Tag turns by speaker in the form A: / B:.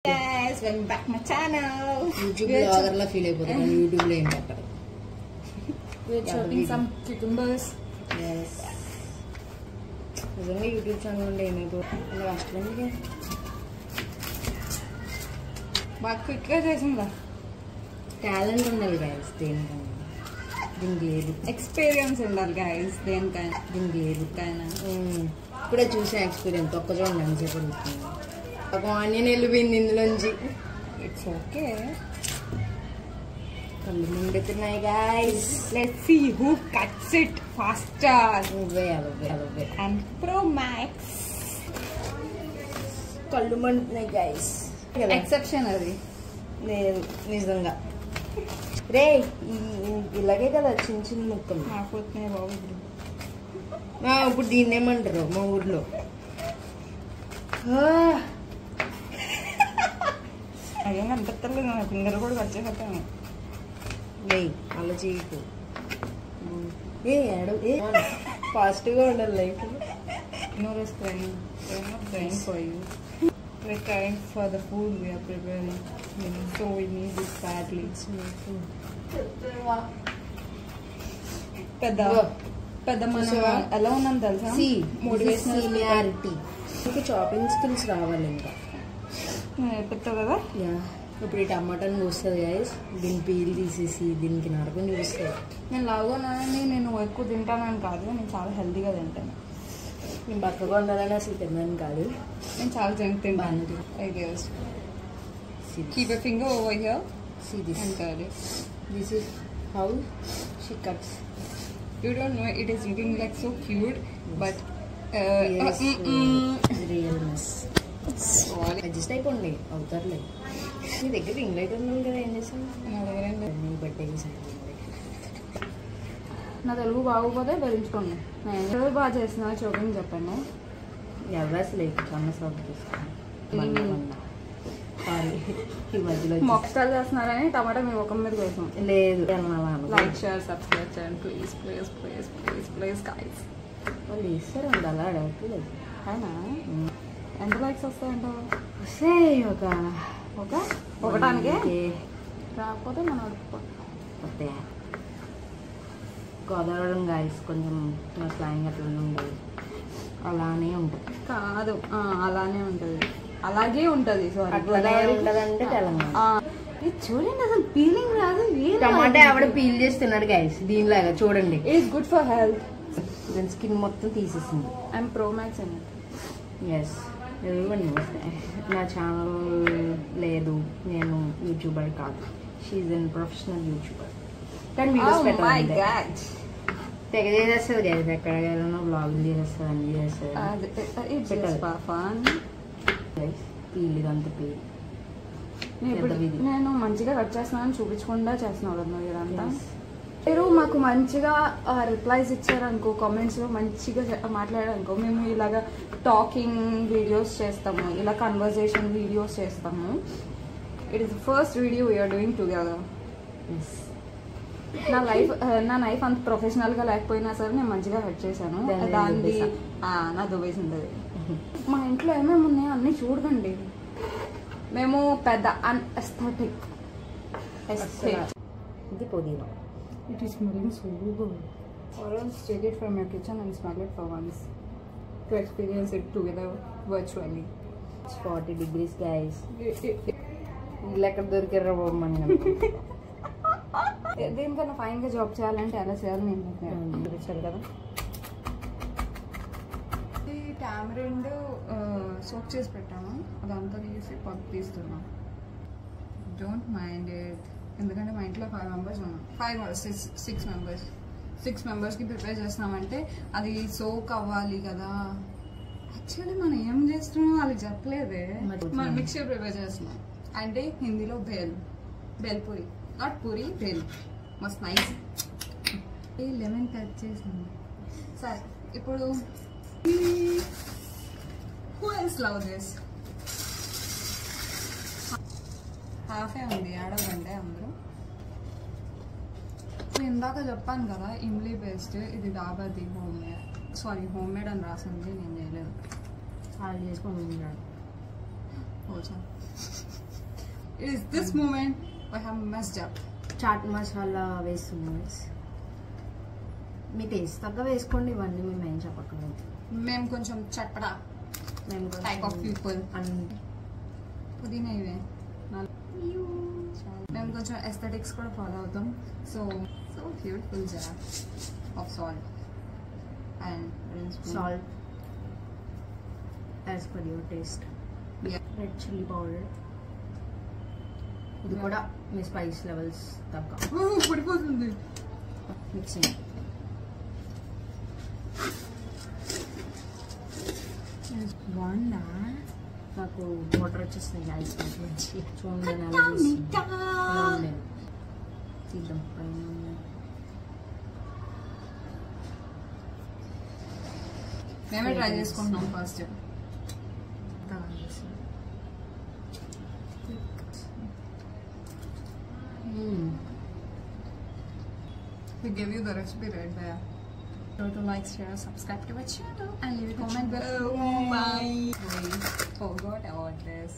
A: Guys, welcome back to my channel.
B: YouTube vlogger la feel అయిపోతాను YouTube లో ఏం పెట్టాలి.
A: We're chopping some cucumbers.
B: Yes. నిజంగా YouTube channel ఉంటే ఏమైపోతుంది అలా వస్తుంది.
A: బాగా క్విక్గా చేసిందా.
B: టాలెంట్ ఉండాలి గైస్ దేనికైనా. దీనికి
A: ఎక్స్పీరియన్స్ ఉండాలి గైస్ దేనికైనా.
B: దీనికి ఏదికైనా ఇప్పుడే చూసే ఎక్స్పీరియన్స్ ఒక్క చూడండి అని చెప్పి ఒక ఆనియన్ వెళ్ళిపోయింది ఇందులోంచి.
A: It's okay.
B: కళ్ళు ముందుతున్నాయి guys.
A: Let's see who cuts it faster.
B: నువ్వే అవే
A: అండ్ ప్రో మ్యాక్స్.
B: కళ్ళు మండుతున్నాయి గైస్.
A: ఎక్సెప్షన్ అది
B: లేదు నిజంగా. రే ఇలాగే కదా చిన్న చిన్న ముక్కలు
A: నాకుతున్నాయి బాబు.
B: ఇప్పుడు దీన్ని ఏమంటారు మా ఊర్లో?
A: అదేం కనిపెట్టలేదు. నా ఫింగర్ కూడా కట్ చేసేస్తాను.
B: లే అలా చేయకు. ఏ పాజిటివ్గా ఉండాలి life.
A: No is crying. We're not crying for you. We're crying for the food we are preparing. So we need this badly. పెద్ద మనం ఎలా ఉన్నాం తెలుసా?
B: Motivational seniority. ఇంకా చాపింగ్ స్కిల్స్ రావాలి ఇంకా.
A: పెద్ద కదా.
B: ఇప్పుడు ఈ టమాటాని చూస్తుంది గైస్. దీన్ని పీల్ తీసేసి దీనికి నరకని చూస్తుంది.
A: నేను లావుగానని నేను ఎక్కువ తింటానని కాదు, నేను చాలా హెల్తీగా తింటాను.
B: నేను బక్కగా ఉండాలని అసలు తిన్నాను కాదు,
A: నేను చాలా జంక్ తింటాను. Ideas. Keep a finger over here.
B: See this.
A: And curl it.
B: This is how she cuts.
A: You don't know, it is looking like so cute, but
B: realness. Adjust అయిపోండి అవుతారులే. నీ దగ్గర రింగ్ లైట్ ఉంది కదా, ఏం చేసాను? నేను పెట్టేసాను.
A: నా తెలుగు బాగోపోతే భరించుకోండి. నేను తెలుగు బాగా చేసిన చూడండి చెప్పండి.
B: ఎవరు అసలు కన్న సాగు తీసుకున్నాను. సారీ ఈ మధ్యలో
A: మొక్కలు చేస్తున్నారని టమాటా మీ ముఖం మీద కోసం
B: లేదు.
A: లైక్ షేర్ సబ్స్క్రైబ్ చేయండి please please please please please guys.
B: వాళ్ళు ఇస్తారు అలా అడగట్లేదు.
A: అవునా? ఎంత లైక్స్ వస్తాయంటావు?
B: వస్తే
A: ఒకటానికి రాకపోతే మనం
B: వస్తే గోదావరి గాయస్ కొంచెం స్లాంగ్ అట్లా ఉండదు, అలానే ఉంటుంది.
A: కాదు అలానే ఉంటుంది, అలాగే ఉంటుంది.
B: అట్లానే ఉంటదంటే తెలంగాణ.
A: చూడండి అసలు పీలింగ్ రాదు.
B: టమాటా ఆవిడ పీల్ చేస్తున్నాడు గైస్ దీనిలాగా చూడండి.
A: It's good for health.
B: దాని స్కిన్ మొత్తం తీసేసింది.
A: ఐఎమ్ ప్రో మ్యాక్స్ అండి.
B: ఎస్ ఇవ్వండి. నా ఛానల్ లేదు, నేను యూట్యూబర్ కాదు. She's an professional YouTuber. కానీ వీడియోస్ పెట్టాలి తెగ చేసేస్తుంది గైస్. ఎక్కడ వెళ్ళినా బ్లాగులు చేసేస్తుంది, అన్ని చేస్తుంది. పీల్ ఇదంతా పీల్.
A: నేను మంచిగా కట్ చేస్తున్నాను చూపించకుండా చేస్తున్నావు కదా నువ్వు ఇదంతా. మీరు మాకు మంచిగా రిప్లైస్ ఇచ్చారనుకో, కామెంట్స్లో మంచిగా మాట్లాడారనుకో, మేము ఇలాగా టాకింగ్ వీడియోస్ చేస్తాము, ఇలా కన్వర్జేషన్ వీడియోస్ చేస్తాము. It is the first video we're doing together. నా లైఫ్ అంత ప్రొఫెషనల్గా లేకపోయినా సరే నేను మంచిగా కట్ చేశాను. దాన్ని నా దుబ్బేసింది. మా ఇంట్లో ఏమేమి ఉన్నాయో అన్నీ చూడకండి. మేము పెద్ద అన్ఎస్థెటిక్.
B: ఇది పుదీనా.
A: It is smelling so good. Or else take it from your kitchen and smell it for once to experience it together virtually.
B: It's 40 degrees guys. ఇలా ఎక్కడ దొరికారా బాబు మనం?
A: దేనికన్నా ఫైన్గా జాబ్ చేయాలంటే ఎలా చేయాలి నేను చూపించాను కదా. ఈ టామరిండ్ సోక్ చేసి పెట్టాను, అదంతా తీసి పప్పు తీస్తున్నాను. Don't mind it. ఎందుకంటే మా ఇంట్లో 5 మెంబర్స్ ఉన్నాం. 6 మెంబర్స్కి ప్రిపేర్ చేస్తున్నామంటే అది సోక్ అవ్వాలి కదా. యాక్చువల్లీ మనం ఏం చేస్తున్నాం వాళ్ళకి చెప్పలేదే. మనం మిక్చర్ ప్రిపేర్ చేస్తున్నాం అంటే హిందీలో bale puri, not puri, bale. మస్త్ నైస్. లెమన్ కట్ చేసాను. సరే ఇప్పుడు who else love this? హాఫే ఉంది ఆడవంటే అందరూ. ఇందాక చెప్పాను కదా ఇమ్లీ పేస్ట్, ఇది డాబాది హోమ్ మేడ్ అని రాసింది, నేను చేయలేదు.
B: అది చేసుకొని
A: ఓ It is this moment I have messed up.
B: Chaat masala వేస్తున్నాం. మీ టేస్ట్ తగ్గ వేసుకోండి, ఇవన్నీ మేము ఏం చెప్పక్కర్లేదు.
A: మేము కొంచెం చట్పడా
B: మేము
A: టైప్ ఆఫ్ పీపుల్. పుదీనా ఇవే మేము కొంచెం ఎస్థెటిక్స్ కూడా ఫాలో అవుతాం. సో బ్యూటిఫుల్ జరా of salt and
B: salt as per your taste. Red chilli powder, ఇది కూడా మీ స్పైస్ లెవెల్స్ తగ్గ.
A: పడిపోతుంది.
B: మిక్సింగ్. బాగుందా? నాకు వాటర్ వచ్చేస్తుంది గ్యాస్ నుంచి. చూడండి తీద్దాం పైన.
A: మేమే ట్రై చేసుకుంటున్నాం first. We give you the recipe right there. So to like, share, subscribe to our channel and leave a comment below. Bye. We forgot about this.